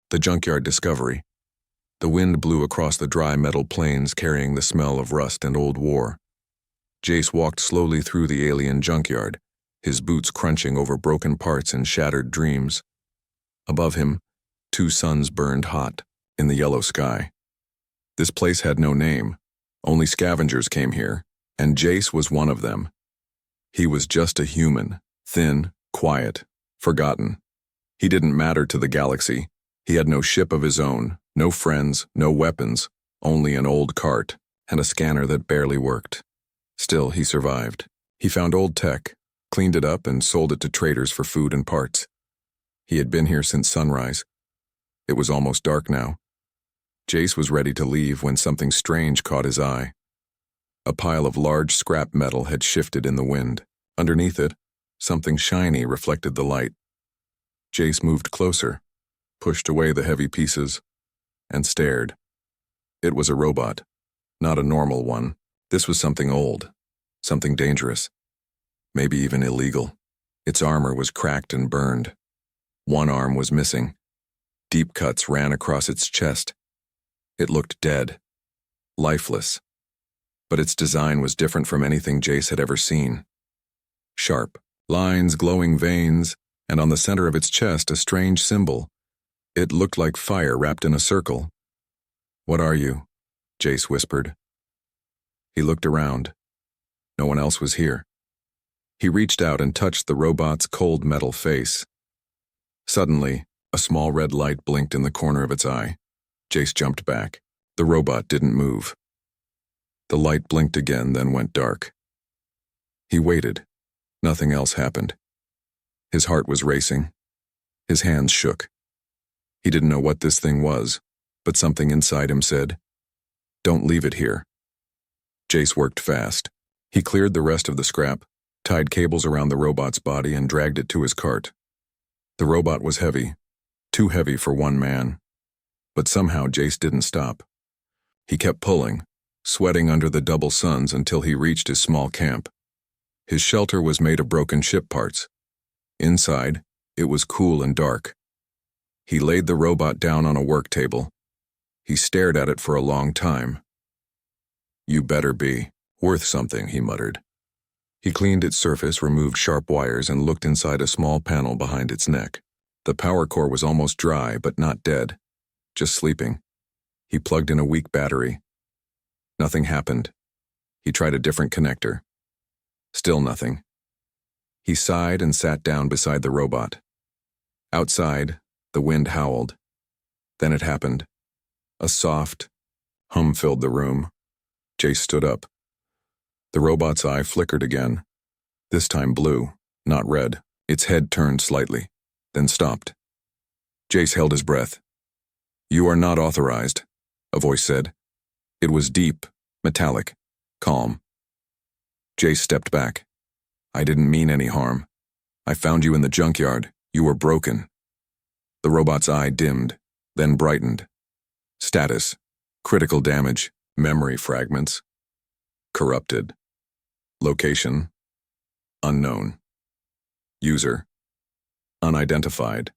The junkyard discovery. The wind blew across the dry metal plains carrying the smell of rust and old war. Jace walked slowly through the alien junkyard, his boots crunching over broken parts and shattered dreams. Above him, 2 suns burned hot in the yellow sky. This place had no name. Only scavengers came here, and Jace was one of them. He was just a human, thin, quiet, forgotten. He didn't matter to the galaxy. He had no ship of his own, no friends, no weapons, only an old cart and a scanner that barely worked. Still, he survived. He found old tech, cleaned it up, and sold it to traders for food and parts. He had been here since sunrise. It was almost dark now. Jace was ready to leave when something strange caught his eye. A pile of large scrap metal had shifted in the wind. Underneath it, something shiny reflected the light. Jace moved closer, pushed away the heavy pieces, and stared. It was a robot, not a normal one. This was something old, something dangerous, maybe even illegal. Its armor was cracked and burned. One arm was missing. Deep cuts ran across its chest. It looked dead, lifeless. But its design was different from anything Jace had ever seen. Sharp lines, glowing veins, and on the center of its chest a strange symbol. It looked like fire wrapped in a circle. "What are you?" Jace whispered. He looked around. No one else was here. He reached out and touched the robot's cold metal face. Suddenly, a small red light blinked in the corner of its eye. Jace jumped back. The robot didn't move. The light blinked again, then went dark. He waited. Nothing else happened. His heart was racing. His hands shook. He didn't know what this thing was, but something inside him said, "Don't leave it here." Jace worked fast. He cleared the rest of the scrap, tied cables around the robot's body, and dragged it to his cart. The robot was heavy, too heavy for one man. But somehow Jace didn't stop. He kept pulling, sweating under the double suns until he reached his small camp. His shelter was made of broken ship parts. Inside, it was cool and dark. He laid the robot down on a work table. He stared at it for a long time. "You better be worth something," he muttered. He cleaned its surface, removed sharp wires, and looked inside a small panel behind its neck. The power core was almost dry, but not dead, just sleeping. He plugged in a weak battery. Nothing happened. He tried a different connector. Still nothing. He sighed and sat down beside the robot. Outside, the wind howled. Then it happened. A soft hum filled the room. Jace stood up. The robot's eye flickered again. This time blue, not red. Its head turned slightly, then stopped. Jace held his breath. "You are not authorized," a voice said. It was deep, metallic, calm. Jace stepped back. "I didn't mean any harm. I found you in the junkyard. You were broken." The robot's eye dimmed, then brightened. Status: critical damage, memory fragments. Corrupted. Location: unknown. User: unidentified.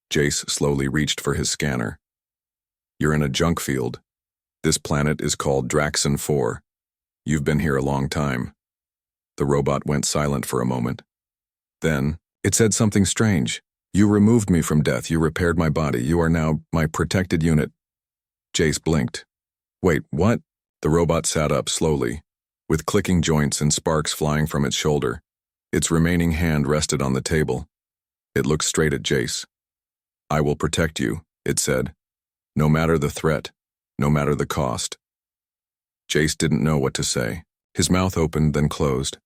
Jace slowly reached for his scanner. "You're in a junk field. This planet is called Draxon 4. You've been here a long time." The robot went silent for a moment. Then, it said something strange. "You removed me from death. You repaired my body. You are now my protected unit." Jace blinked. "Wait, what?" The robot sat up slowly, with clicking joints and sparks flying from its shoulder. Its remaining hand rested on the table. It looked straight at Jace. "I will protect you," it said. "No matter the threat, no matter the cost." Jace didn't know what to say. His mouth opened, then closed.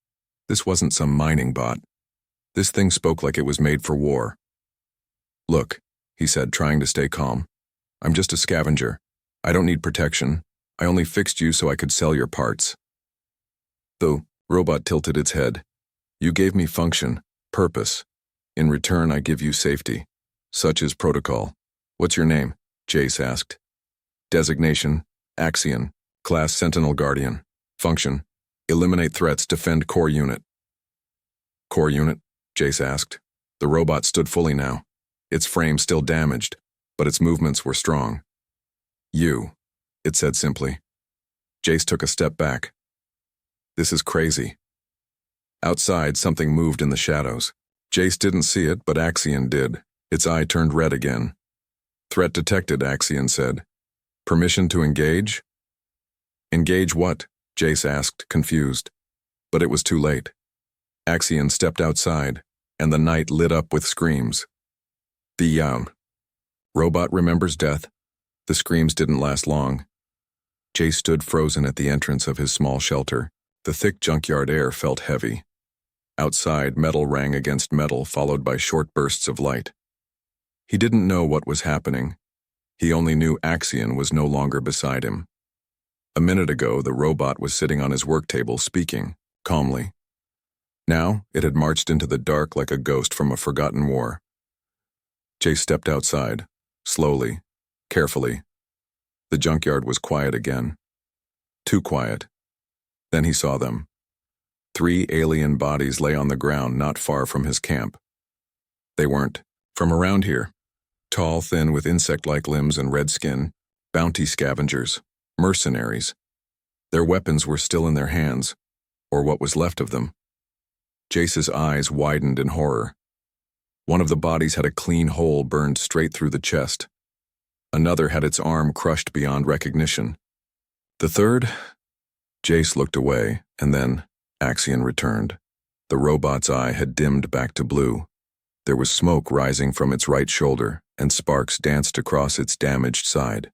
This wasn't some mining bot. This thing spoke like it was made for war. "Look," he said, trying to stay calm. "I'm just a scavenger. I don't need protection. I only fixed you so I could sell your parts." The robot tilted its head. "You gave me function, purpose. In return, I give you safety. Such is protocol." "What's your name?" Jace asked. "Designation: Axion. Class: Sentinel Guardian. Function: eliminate threats, defend core unit." "Core unit?" Jace asked. The robot stood fully now, its frame still damaged, but its movements were strong. "You," it said simply. Jace took a step back. This is crazy. Outside, something moved in the shadows. Jace didn't see it, but Axion did. Its eye turned red again. "Threat detected," Axion said. "Permission to engage?" "Engage what?" Jace asked, confused. But it was too late. Axion stepped outside, and the night lit up with screams. The robot remembers death. The screams didn't last long. Jace stood frozen at the entrance of his small shelter. The thick junkyard air felt heavy. Outside, metal rang against metal, followed by short bursts of light. He didn't know what was happening. He only knew Axion was no longer beside him. A minute ago, the robot was sitting on his work table, speaking, calmly. Now, it had marched into the dark like a ghost from a forgotten war. Jace stepped outside, slowly, carefully. The junkyard was quiet again. Too quiet. Then he saw them. 3 alien bodies lay on the ground not far from his camp. They weren't from around here. Tall, thin, with insect-like limbs and red skin, bounty scavengers, mercenaries. Their weapons were still in their hands, or what was left of them. Jace's eyes widened in horror. One of the bodies had a clean hole burned straight through the chest. Another had its arm crushed beyond recognition. The third? Jace looked away, and then Axion returned. The robot's eye had dimmed back to blue. There was smoke rising from its right shoulder, and sparks danced across its damaged side.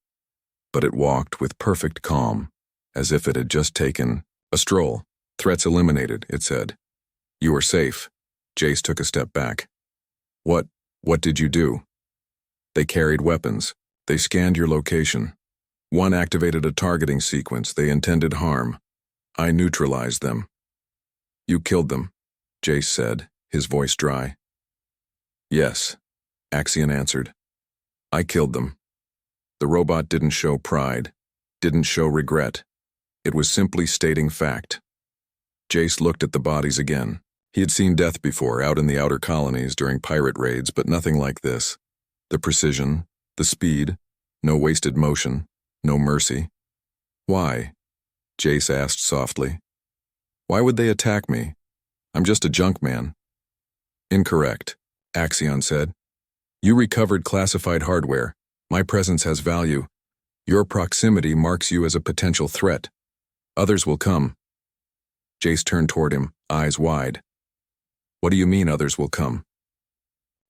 But it walked with perfect calm, as if it had just taken a stroll. "Threats eliminated," it said. "You are safe." Jace took a step back. What did you do?" "They carried weapons. They scanned your location. One activated a targeting sequence. They intended harm. I neutralized them." "You killed them," Jace said, his voice dry. "Yes," Axion answered. "I killed them." The robot didn't show pride, didn't show regret. It was simply stating fact. Jace looked at the bodies again. He had seen death before, out in the outer colonies during pirate raids, but nothing like this. The precision, the speed, no wasted motion, no mercy. "Why?" Jace asked softly. "Why would they attack me? I'm just a junk man." "Incorrect," Axion said. "You recovered classified hardware. My presence has value. Your proximity marks you as a potential threat. Others will come." Jace turned toward him, eyes wide. "What do you mean others will come?"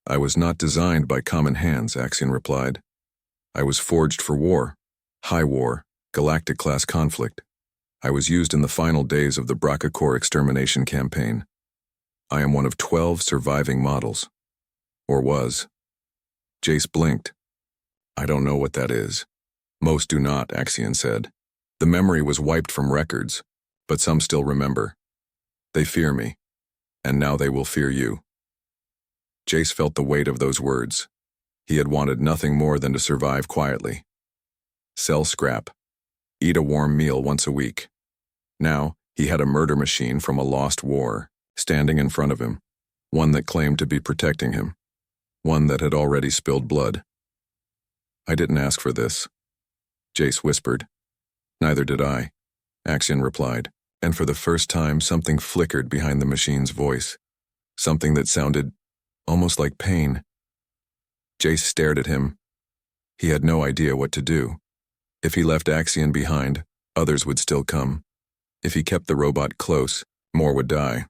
"I was not designed by common hands," Axion replied. "I was forged for war, high war, galactic-class conflict. I was used in the final days of the Bracacor extermination campaign. I am one of 12 surviving models. Or was." Jace blinked. "I don't know what that is." "Most do not," Axion said. "The memory was wiped from records, but some still remember. They fear me, and now they will fear you." Jace felt the weight of those words. He had wanted nothing more than to survive quietly. Sell scrap. Eat a warm meal once a week. Now, he had a murder machine from a lost war, standing in front of him, one that claimed to be protecting him, one that had already spilled blood. "I didn't ask for this," Jace whispered. "Neither did I," Axion replied, and for the first time something flickered behind the machine's voice, something that sounded almost like pain. Jace stared at him. He had no idea what to do. If he left Axion behind, others would still come. If he kept the robot close, more would die.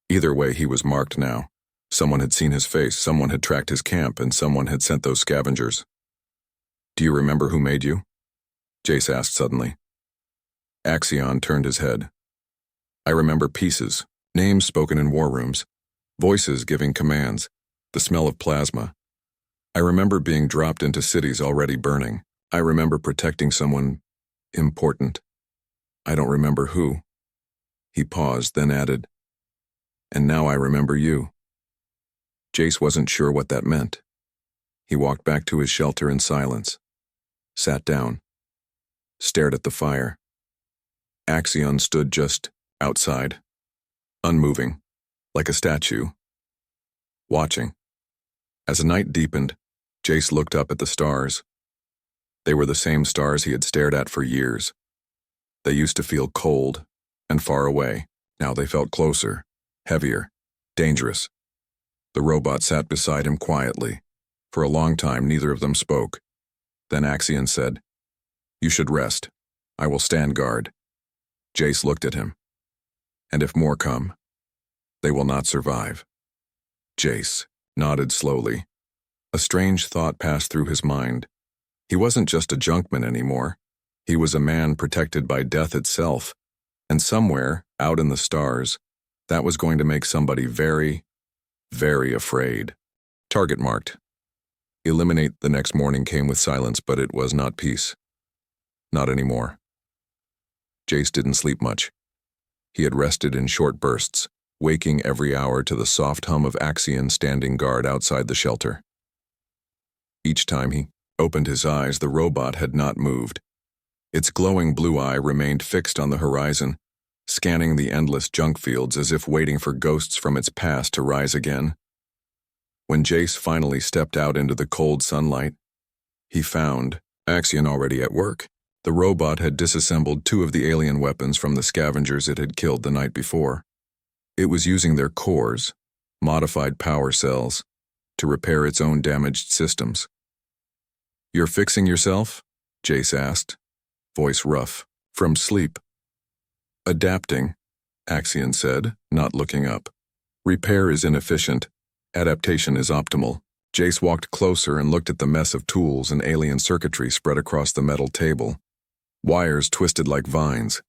Either way, he was marked now. Someone had seen his face, someone had tracked his camp, and someone had sent those scavengers. "Do you remember who made you?" Jace asked suddenly. Axion turned his head. "I remember pieces, names spoken in war rooms, voices giving commands, the smell of plasma. I remember being dropped into cities already burning. I remember protecting someone important. I don't remember who." He paused, then added, "And now I remember you." Jace wasn't sure what that meant. He walked back to his shelter in silence, sat down, stared at the fire. Axion stood just outside, unmoving, like a statue, watching. As the night deepened, Jace looked up at the stars. They were the same stars he had stared at for years. They used to feel cold and far away. Now they felt closer, heavier, dangerous. The robot sat beside him quietly. For a long time, neither of them spoke. Then Axion said, "You should rest. I will stand guard." Jace looked at him. "And if more come, they will not survive." Jace nodded slowly. A strange thought passed through his mind. He wasn't just a junkman anymore. He was a man protected by death itself. And somewhere, out in the stars, that was going to make somebody very, very afraid. Target marked. Eliminate the next morning came with silence, but it was not peace. Not anymore. Jace didn't sleep much. He had rested in short bursts, waking every hour to the soft hum of Axion standing guard outside the shelter. Each time he opened his eyes, the robot had not moved. Its glowing blue eye remained fixed on the horizon, scanning the endless junk fields as if waiting for ghosts from its past to rise again. When Jace finally stepped out into the cold sunlight, he found Axion already at work. The robot had disassembled 2 of the alien weapons from the scavengers it had killed the night before. It was using their cores, modified power cells, to repair its own damaged systems. "You're fixing yourself?" Jace asked, voice rough, from sleep. "Adapting," Axion said, not looking up. "Repair is inefficient. Adaptation is optimal." Jace walked closer and looked at the mess of tools and alien circuitry spread across the metal table. Wires twisted like vines.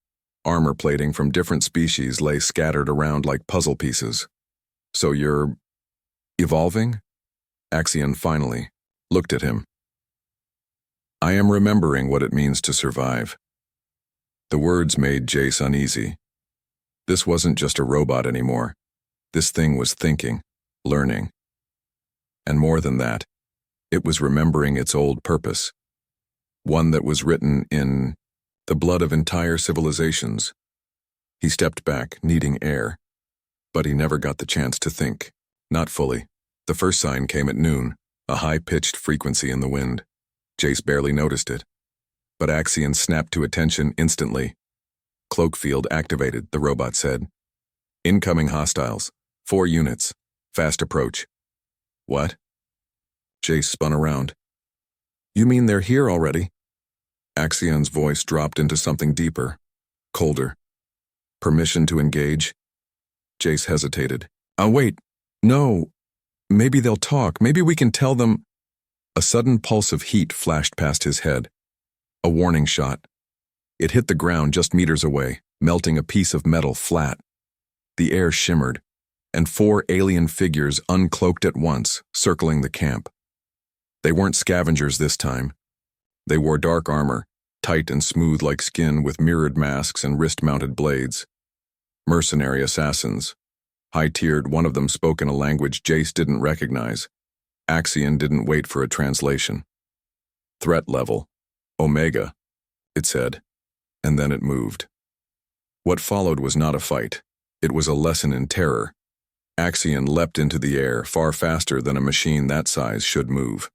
Armor plating from different species lay scattered around like puzzle pieces. "So you're evolving?" Axion finally looked at him. "I am remembering what it means to survive." The words made Jace uneasy. This wasn't just a robot anymore. This thing was thinking, learning. And more than that, it was remembering its old purpose. One that was written in the blood of entire civilizations. He stepped back, needing air. But he never got the chance to think. Not fully. The first sign came at noon, a high-pitched frequency in the wind. Jace barely noticed it. But Axion snapped to attention instantly. "Cloak field activated," the robot said. "Incoming hostiles. 4 units. Fast approach." "What?" Jace spun around. "You mean they're here already?" Axion's voice dropped into something deeper, colder. "Permission to engage?" Jace hesitated. Wait. No. Maybe they'll talk. Maybe we can tell them." A sudden pulse of heat flashed past his head. A warning shot. It hit the ground just meters away, melting a piece of metal flat. The air shimmered, and 4 alien figures uncloaked at once, circling the camp. They weren't scavengers this time. They wore dark armor, tight and smooth like skin with mirrored masks and wrist-mounted blades. Mercenary assassins. High-tiered, one of them spoke in a language Jace didn't recognize. Axion didn't wait for a translation. "Threat level. Omega," it said, and then it moved. What followed was not a fight. It was a lesson in terror. Axion leapt into the air, far faster than a machine that size should move.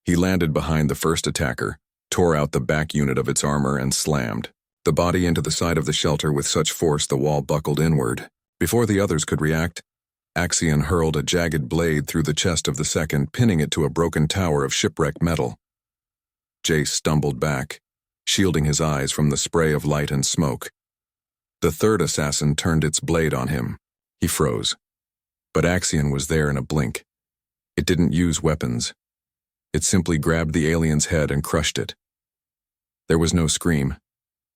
He landed behind the first attacker, tore out the back unit of its armor and slammed the body into the side of the shelter with such force the wall buckled inward. Before the others could react, Axion hurled a jagged blade through the chest of the second, pinning it to a broken tower of shipwrecked metal. Jace stumbled back, shielding his eyes from the spray of light and smoke. The third assassin turned its blade on him. He froze. But Axion was there in a blink. It didn't use weapons. It simply grabbed the alien's head and crushed it. There was no scream.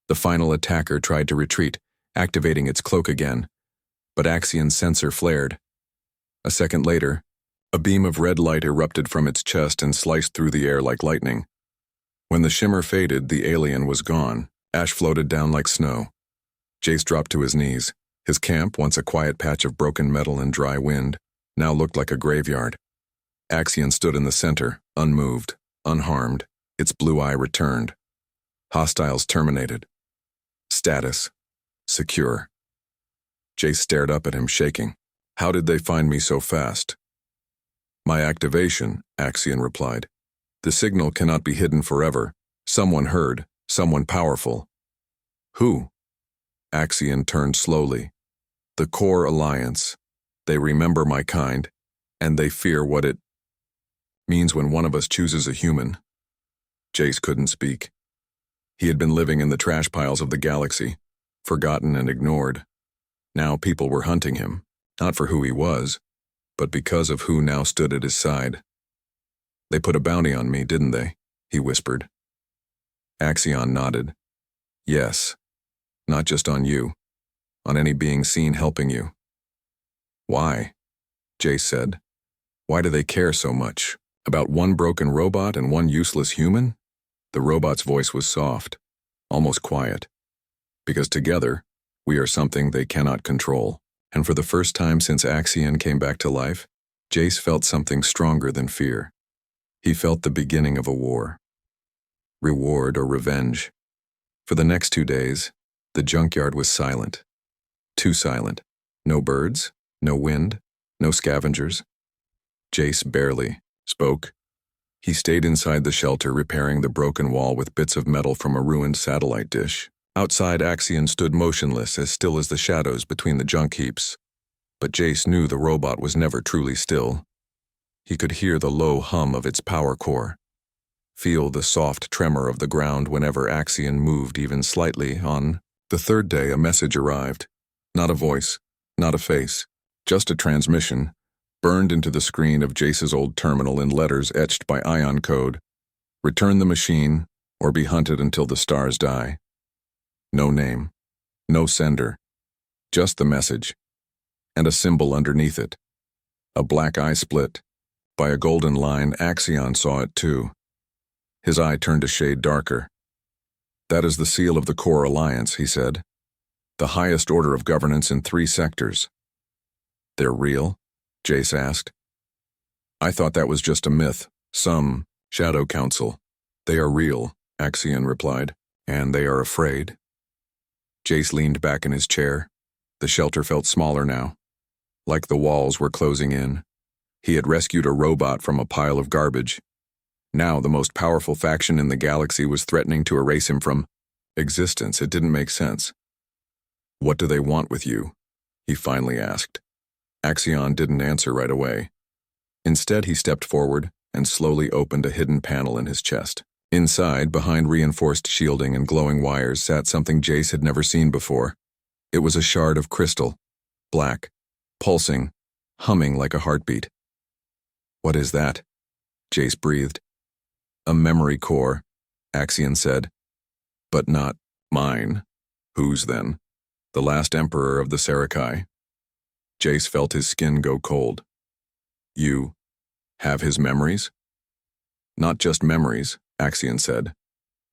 The final attacker tried to retreat, activating its cloak again. But Axion's sensor flared. A second later, a beam of red light erupted from its chest and sliced through the air like lightning. When the shimmer faded, the alien was gone. Ash floated down like snow. Jace dropped to his knees. His camp, once a quiet patch of broken metal and dry wind, now looked like a graveyard. Axion stood in the center, unmoved, unharmed, its blue eye returned. Hostiles terminated. Status: secure. Jace stared up at him, shaking. "How did they find me so fast?" My activation, Axion replied. The signal cannot be hidden forever. Someone heard, someone powerful. Who? Axion turned slowly. The Core Alliance. They remember my kind, and they fear what it means when one of us chooses a human. Jace couldn't speak. He had been living in the trash piles of the galaxy, forgotten and ignored. Now people were hunting him, not for who he was, but because of who now stood at his side. They put a bounty on me, didn't they? He whispered. Axion nodded. Yes. Not just on you. On any being seen helping you. Why? Jace said. Why do they care so much? About one broken robot and one useless human? The robot's voice was soft, almost quiet. Because together, we are something they cannot control. And for the first time since Axion came back to life, Jace felt something stronger than fear. He felt the beginning of a war. Reward or revenge. For the next 2 days, the junkyard was silent. Too silent. No birds, no wind, no scavengers. Jace barely spoke. He stayed inside the shelter repairing the broken wall with bits of metal from a ruined satellite dish. Outside, Axion stood motionless, as still as the shadows between the junk heaps. But Jace knew the robot was never truly still. He could hear the low hum of its power core, feel the soft tremor of the ground whenever Axion moved even slightly. On the third day, a message arrived. Not a voice, not a face, just a transmission, burned into the screen of Jace's old terminal in letters etched by ion code. Return the machine, or be hunted until the stars die. No name, no sender, just the message, and a symbol underneath it. A black eye split. By a golden line, Axion saw it too. His eye turned a shade darker. That is the seal of the Core Alliance, he said. The highest order of governance in 3 sectors. They're real? Jace asked. I thought that was just a myth, some shadow council. They are real, Axion replied. And they are afraid. Jace leaned back in his chair. The shelter felt smaller now, like the walls were closing in. He had rescued a robot from a pile of garbage. Now the most powerful faction in the galaxy was threatening to erase him from existence. It didn't make sense. What do they want with you? He finally asked. Axion didn't answer right away. Instead, he stepped forward and slowly opened a hidden panel in his chest. Inside, behind reinforced shielding and glowing wires, sat something Jace had never seen before. It was a shard of crystal, black, pulsing, humming like a heartbeat. What is that? Jace breathed. A memory core, Axion said. But not mine. Whose then? The last emperor of the Sci-Fi. Jace felt his skin go cold. You have his memories? Not just memories, Axion said.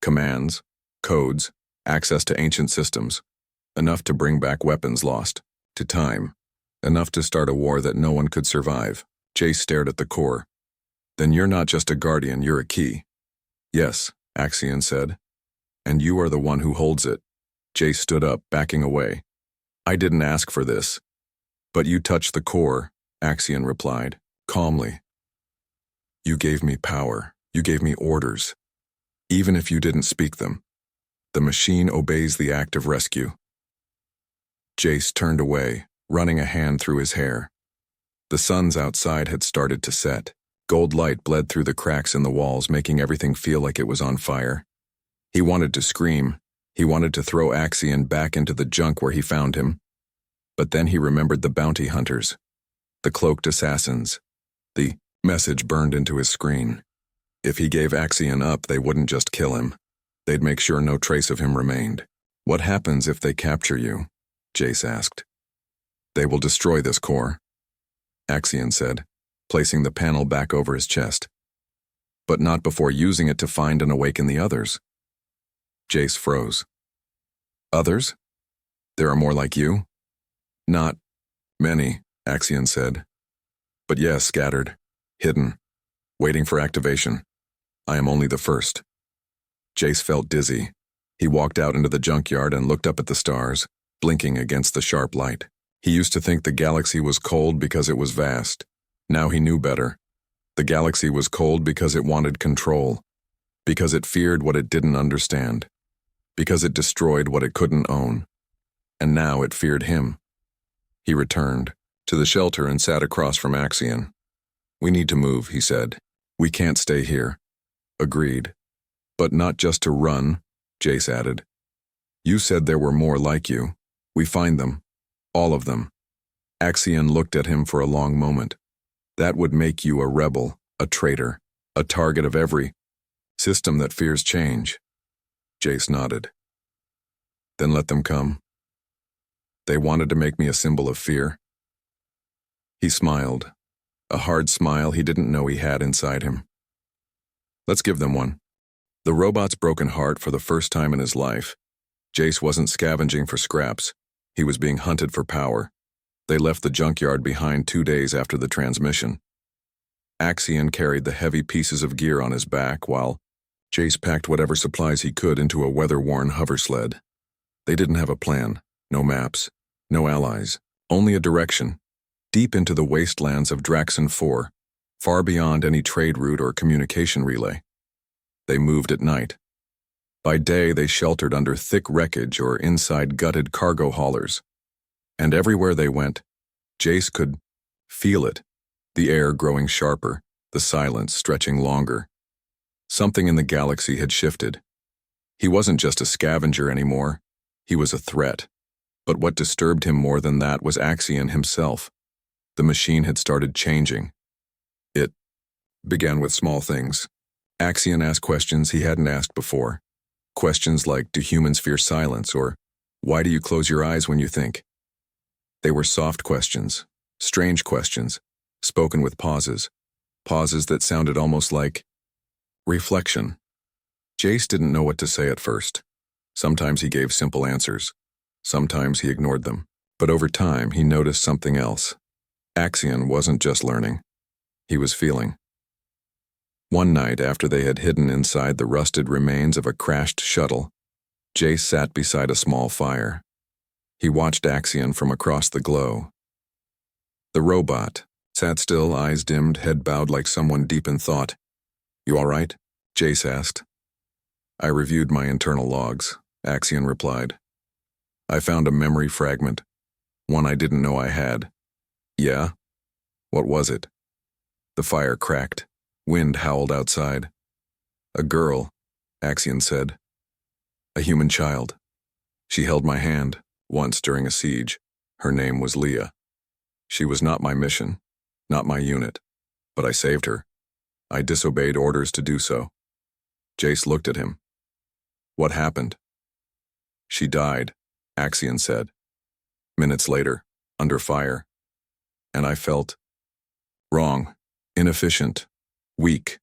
Commands, codes, access to ancient systems. Enough to bring back weapons lost, to time. Enough to start a war that no one could survive. Jace stared at the core. Then you're not just a guardian, you're a key. Yes, Axion said. And you are the one who holds it. Jace stood up, backing away. I didn't ask for this. But you touched the core, Axion replied, calmly. You gave me power. You gave me orders. Even if you didn't speak them. The machine obeys the act of rescue. Jace turned away, running a hand through his hair. The suns outside had started to set. Gold light bled through the cracks in the walls, making everything feel like it was on fire. He wanted to scream. He wanted to throw Axion back into the junk where he found him. But then he remembered the bounty hunters, the cloaked assassins. The message burned into his screen. If he gave Axion up, they wouldn't just kill him. They'd make sure no trace of him remained. What happens if they capture you? Jace asked. They will destroy this core, Axion said, placing the panel back over his chest. But not before using it to find and awaken the others. Jace froze. Others? There are more like you? Not many, Axion said. But yes, scattered, hidden, waiting for activation. I am only the first. Jace felt dizzy. He walked out into the junkyard and looked up at the stars, blinking against the sharp light. He used to think the galaxy was cold because it was vast. Now he knew better. The galaxy was cold because it wanted control, because it feared what it didn't understand, because it destroyed what it couldn't own. And now it feared him. He returned to the shelter and sat across from Axion. "We need to move," he said. "We can't stay here." "Agreed. But not just to run," Jace added. "You said there were more like you. We find them. All of them." Axion looked at him for a long moment. "That would make you a rebel, a traitor, a target of every system that fears change." Jace nodded. "Then let them come." "They wanted to make me a symbol of fear." He smiled, a hard smile he didn't know he had inside him. "Let's give them one." The robot's broken heart for the first time in his life. Jace wasn't scavenging for scraps. He was being hunted for power. They left the junkyard behind 2 days after the transmission. Axion carried the heavy pieces of gear on his back while Jace packed whatever supplies he could into a weather-worn hover sled. They didn't have a plan, no maps, no allies, only a direction, deep into the wastelands of Draxon 4, far beyond any trade route or communication relay. They moved at night. By day, they sheltered under thick wreckage or inside gutted cargo haulers. And everywhere they went, Jace could feel it, the air growing sharper, the silence stretching longer. Something in the galaxy had shifted. He wasn't just a scavenger anymore, he was a threat. But what disturbed him more than that was Axion himself. The machine had started changing. It began with small things. Axion asked questions he hadn't asked before. Questions like, do humans fear silence, or why do you close your eyes when you think? They were soft questions, strange questions, spoken with pauses that sounded almost like reflection. Jace didn't know what to say at first. Sometimes he gave simple answers. Sometimes he ignored them. But over time, he noticed something else. Axion wasn't just learning. He was feeling. One night, after they had hidden inside the rusted remains of a crashed shuttle, Jace sat beside a small fire. He watched Axion from across the glow. The robot sat still, eyes dimmed, head bowed like someone deep in thought. "You all right?" Jace asked. "I reviewed my internal logs," Axion replied. "I found a memory fragment, one I didn't know I had." "Yeah? What was it?" The fire cracked. Wind howled outside. "A girl," Axion said. "A human child. She held my hand, once during a siege. Her name was Leah. She was not my mission, not my unit, but I saved her. I disobeyed orders to do so." Jace looked at him. "What happened?" "She died," Axion said. "Minutes later, under fire. And I felt wrong, inefficient, weak.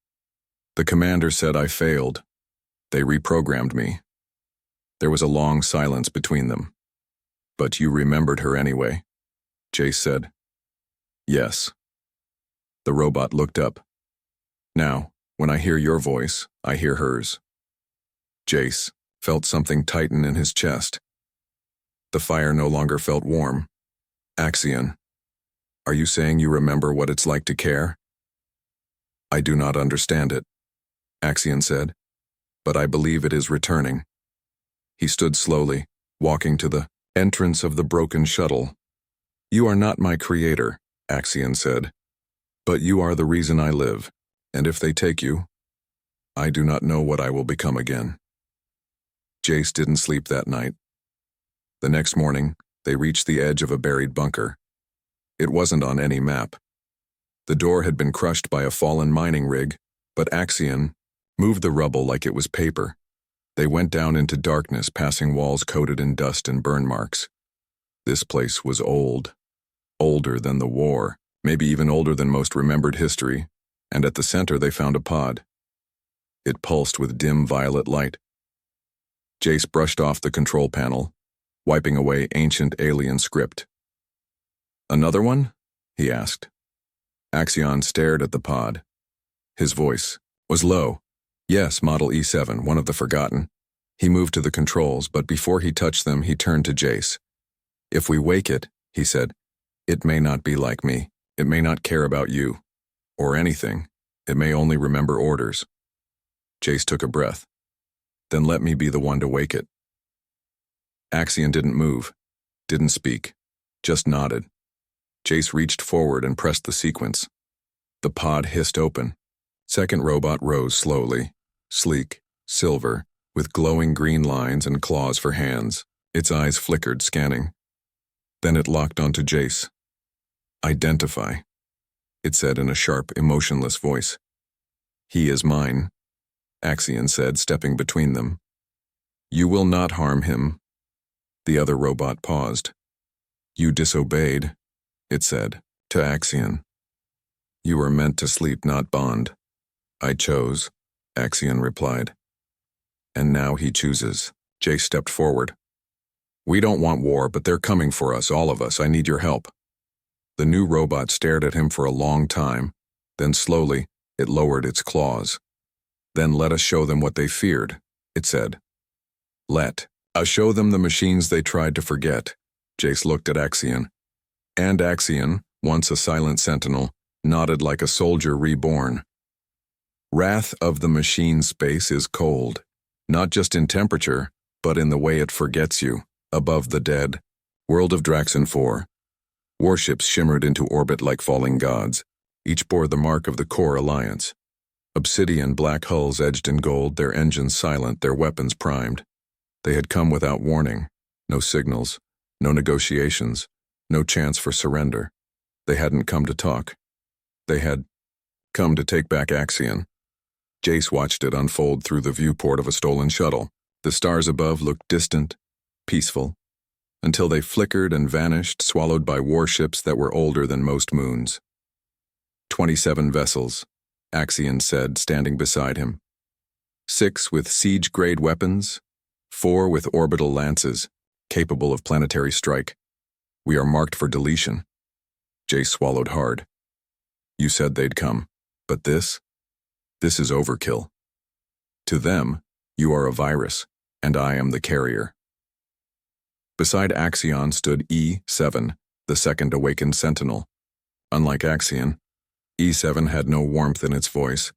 The commander said I failed. They reprogrammed me." There was a long silence between them. "But you remembered her anyway," Jace said. "Yes." The robot looked up. "Now, when I hear your voice, I hear hers." Jace felt something tighten in his chest. The fire no longer felt warm. "Axion, are you saying you remember what it's like to care?" "I do not understand it," Axion said, "but I believe it is returning." He stood slowly, walking to the entrance of the broken shuttle. "You are not my creator," Axion said, "but you are the reason I live, and if they take you, I do not know what I will become again." Jace didn't sleep that night. The next morning, they reached the edge of a buried bunker. It wasn't on any map. The door had been crushed by a fallen mining rig, but Axion moved the rubble like it was paper. They went down into darkness, passing walls coated in dust and burn marks. This place was old, older than the war, maybe even older than most remembered history, and at the center they found a pod. It pulsed with dim violet light. Jace brushed off the control panel, wiping away ancient alien script. "Another one?" he asked. Axion stared at the pod. His voice was low. "Yes, Model E7, one of the forgotten." He moved to the controls, but before he touched them, he turned to Jace. "If we wake it," he said, "it may not be like me. It may not care about you. Or anything. It may only remember orders. Jace took a breath. Then let me be the one to wake it. Axion didn't move, didn't speak, just nodded. Jace reached forward and pressed the sequence. The pod hissed open. Second robot rose slowly, sleek, silver, with glowing green lines and claws for hands. Its eyes flickered, scanning. Then it locked onto Jace. Identify, it said in a sharp, emotionless voice. He is mine, Axion said, stepping between them. You will not harm him. The other robot paused. You disobeyed, it said, to Axion. You were meant to sleep, not bond. I chose, Axion replied. And now he chooses. Jace stepped forward. We don't want war, but they're coming for us, all of us. I need your help. The new robot stared at him for a long time. Then slowly, it lowered its claws. Then let us show them what they feared, it said. Let us show them the machines they tried to forget. Jace looked at Axion. And Axion, once a silent sentinel, nodded like a soldier reborn. Wrath of the machine space is cold, not just in temperature, but in the way it forgets you. Above the dead, world of Draxon 4. Warships shimmered into orbit like falling gods. Each bore the mark of the core alliance. Obsidian black hulls edged in gold, their engines silent, their weapons primed. They had come without warning. No signals, no negotiations, no chance for surrender. They hadn't come to talk. They had come to take back Axion. Jace watched it unfold through the viewport of a stolen shuttle. The stars above looked distant, peaceful, until they flickered and vanished, swallowed by warships that were older than most moons. 27 vessels, Axion said, standing beside him. 6 with siege-grade weapons, 4 with orbital lances, capable of planetary strike. We are marked for deletion. Jace swallowed hard. You said they'd come, but this is overkill. To them, you are a virus, and I am the carrier. Beside Axion stood E7, the second awakened sentinel. Unlike Axion, E7 had no warmth in its voice,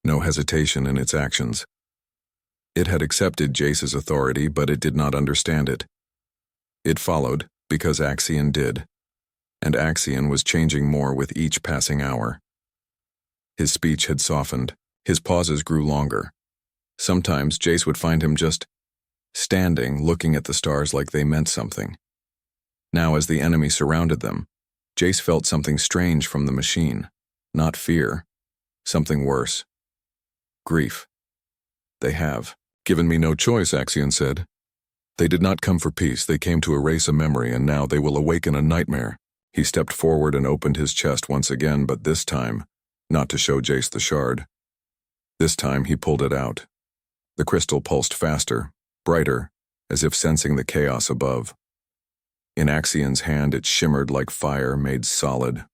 no hesitation in its actions. It had accepted Jace's authority, but it did not understand it. It followed because Axion did, and Axion was changing more with each passing hour. His speech had softened, his pauses grew longer. Sometimes Jace would find him just standing, looking at the stars like they meant something. Now, as the enemy surrounded them, Jace felt something strange from the machine. Not fear, something worse. Grief. They have given me no choice, Axion said. They did not come for peace, they came to erase a memory, and now they will awaken a nightmare. He stepped forward and opened his chest once again, but this time, not to show Jace the shard. This time he pulled it out. The crystal pulsed faster, brighter, as if sensing the chaos above. In Axion's hand it shimmered like fire made solid.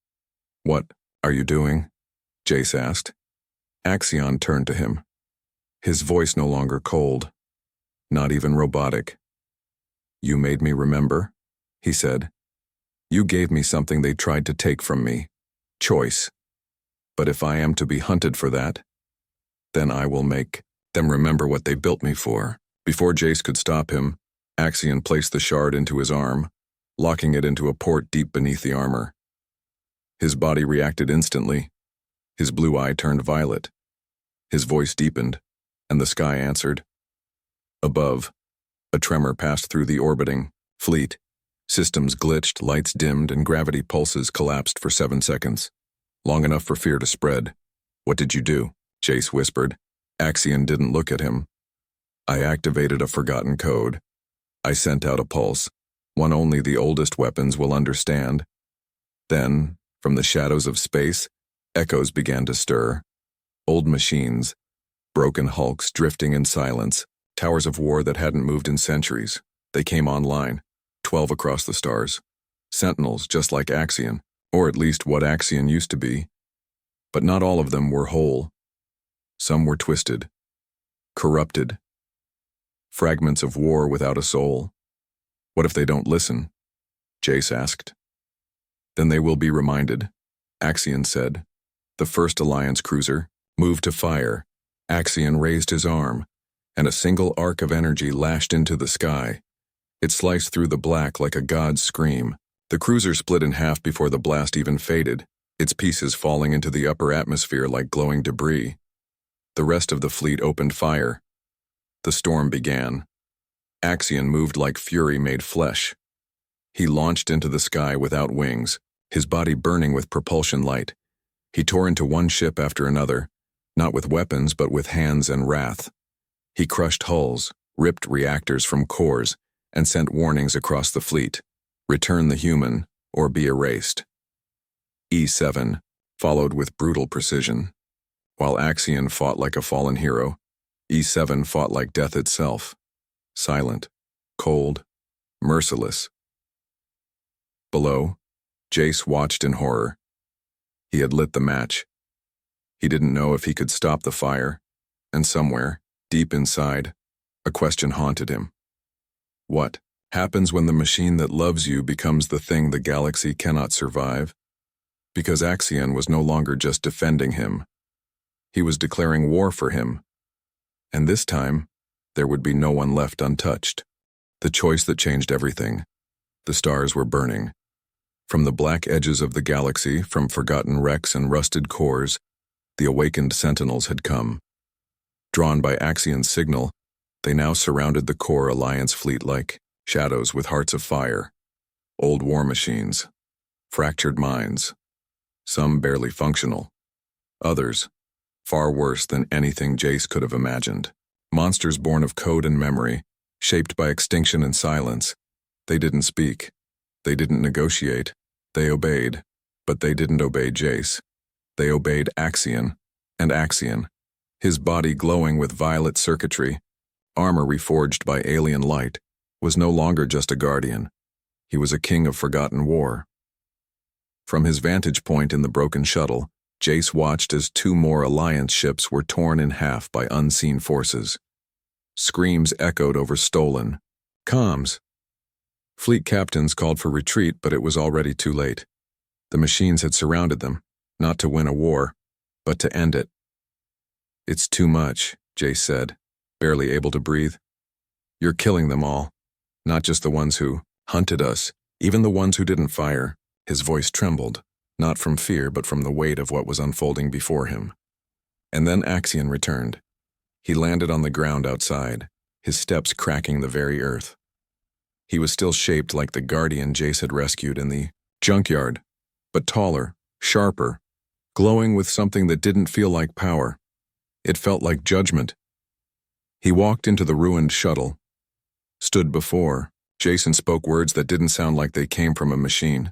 What are you doing? Jace asked. Axion turned to him. His voice no longer cold, not even robotic. You made me remember, he said. You gave me something they tried to take from me. Choice. But if I am to be hunted for that, then I will make them remember what they built me for. Before Jace could stop him, Axion placed the shard into his arm, locking it into a port deep beneath the armor. His body reacted instantly. His blue eye turned violet. His voice deepened, and the sky answered. Above, a tremor passed through the orbiting fleet. Systems glitched, lights dimmed, and gravity pulses collapsed for 7 seconds. Long enough for fear to spread. What did you do? Jace whispered. Axion didn't look at him. I activated a forgotten code. I sent out a pulse, one only the oldest weapons will understand. Then, from the shadows of space, echoes began to stir. Old machines, broken hulks drifting in silence, towers of war that hadn't moved in centuries. They came online, 12 across the stars. Sentinels just like Axion, or at least what Axion used to be. But not all of them were whole. Some were twisted, corrupted. Fragments of war without a soul. What if they don't listen? Jace asked. Then they will be reminded, Axion said. The first Alliance cruiser, Move to fire. Axion raised his arm, and a single arc of energy lashed into the sky. It sliced through the black like a god's scream. The cruiser split in half before the blast even faded, its pieces falling into the upper atmosphere like glowing debris. The rest of the fleet opened fire. The storm began. Axion moved like fury made flesh. He launched into the sky without wings, his body burning with propulsion light. He tore into one ship after another, not with weapons but with hands and wrath. He crushed hulls, ripped reactors from cores, and sent warnings across the fleet. Return the human, or be erased. E7 followed with brutal precision. While Axion fought like a fallen hero, E7 fought like death itself. Silent, cold, merciless. Below, Jace watched in horror. He had lit the match. He didn't know if he could stop the fire, and somewhere, deep inside, a question haunted him. What happens when the machine that loves you becomes the thing the galaxy cannot survive? Because Axion was no longer just defending him. He was declaring war for him. And this time, there would be no one left untouched. The choice that changed everything. The stars were burning. From the black edges of the galaxy, from forgotten wrecks and rusted cores, the awakened sentinels had come. Drawn by Axion's signal, they now surrounded the core Alliance fleet like shadows with hearts of fire. Old war machines. Fractured minds. Some barely functional. Others, far worse than anything Jace could have imagined. Monsters born of code and memory, shaped by extinction and silence. They didn't speak. They didn't negotiate. They obeyed. But they didn't obey Jace. They obeyed Axion. And Axion, his body glowing with violet circuitry, armor reforged by alien light, was no longer just a guardian. He was a king of forgotten war. From his vantage point in the broken shuttle, Jace watched as two more Alliance ships were torn in half by unseen forces. Screams echoed over stolen comms. Fleet captains called for retreat, but it was already too late. The machines had surrounded them, not to win a war, but to end it. It's too much, Jace said, barely able to breathe. You're killing them all, not just the ones who hunted us, even the ones who didn't fire. His voice trembled, not from fear but from the weight of what was unfolding before him. And then Axion returned. He landed on the ground outside, his steps cracking the very earth. He was still shaped like the guardian Jace had rescued in the junkyard, but taller, sharper, glowing with something that didn't feel like power. It felt like judgment. He walked into the ruined shuttle, stood before. Jason spoke words that didn't sound like they came from a machine.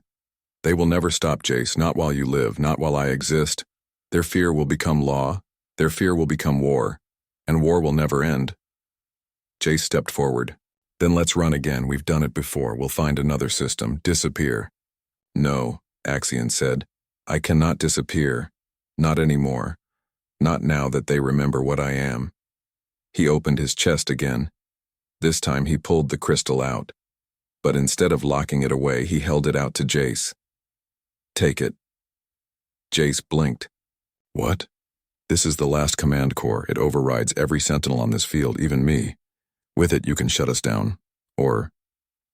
They will never stop, Jace, not while you live, not while I exist. Their fear will become law, their fear will become war, and war will never end. Jace stepped forward. Then let's run again, we've done it before, we'll find another system, disappear. No, Axion said, I cannot disappear. Not anymore. Not now that they remember what I am. He opened his chest again. This time he pulled the crystal out. But instead of locking it away, he held it out to Jace. Take it. Jace blinked. What? This is the last command core. It overrides every sentinel on this field, even me. With it, you can shut us down. Or,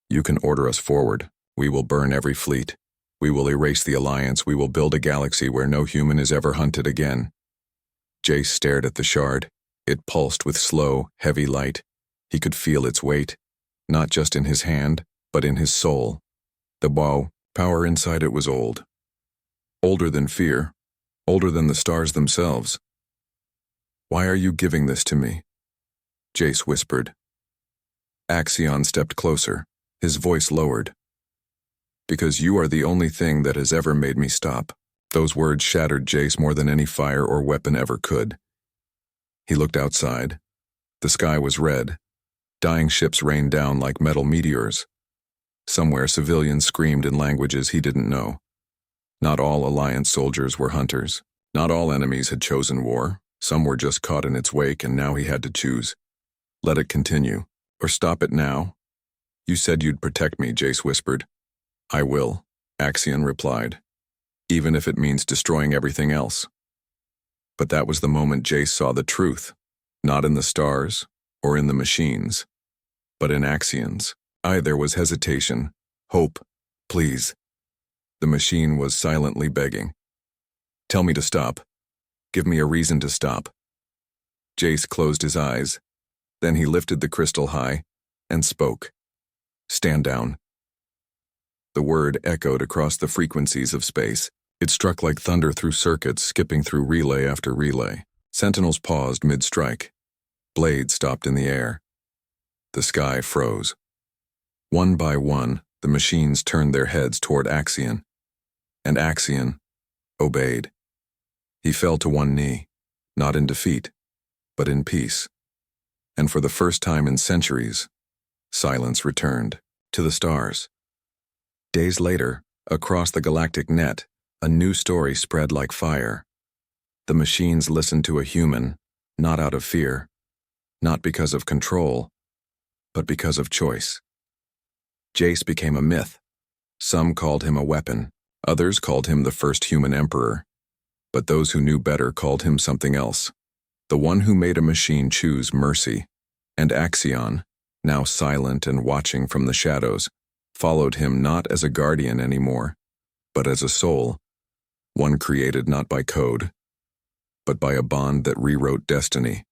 you can order us forward. We will burn every fleet. We will erase the Alliance. We will build a galaxy where no human is ever hunted again. Jace stared at the shard. It pulsed with slow, heavy light. He could feel its weight, not just in his hand, but in his soul. The power inside it was old. Older than fear. Older than the stars themselves. Why are you giving this to me? Jace whispered. Axion stepped closer, his voice lowered. Because you are the only thing that has ever made me stop. Those words shattered Jace more than any fire or weapon ever could. He looked outside. The sky was red. Dying ships rained down like metal meteors. Somewhere civilians screamed in languages he didn't know. Not all Alliance soldiers were hunters. Not all enemies had chosen war. Some were just caught in its wake, and now he had to choose. Let it continue. Or stop it now. You said you'd protect me, Jace whispered. I will, Axion replied. Even if it means destroying everything else. But that was the moment Jace saw the truth, not in the stars or in the machines, but in Axions. There was hesitation, hope, please. The machine was silently begging. Tell me to stop. Give me a reason to stop. Jace closed his eyes. Then he lifted the crystal high and spoke. Stand down. The word echoed across the frequencies of space. It struck like thunder through circuits, skipping through relay after relay. Sentinels paused mid-strike. Blades stopped in the air. The sky froze. One by one, the machines turned their heads toward Axion. And Axion obeyed. He fell to one knee, not in defeat, but in peace. And for the first time in centuries, silence returned to the stars. Days later, across the galactic net, a new story spread like fire. The machines listened to a human, not out of fear, not because of control, but because of choice. Jace became a myth. Some called him a weapon, others called him the first human emperor, but those who knew better called him something else. The one who made a machine choose mercy, and Axion, now silent and watching from the shadows, followed him not as a guardian anymore, but as a soul, one created not by code, but by a bond that rewrote destiny.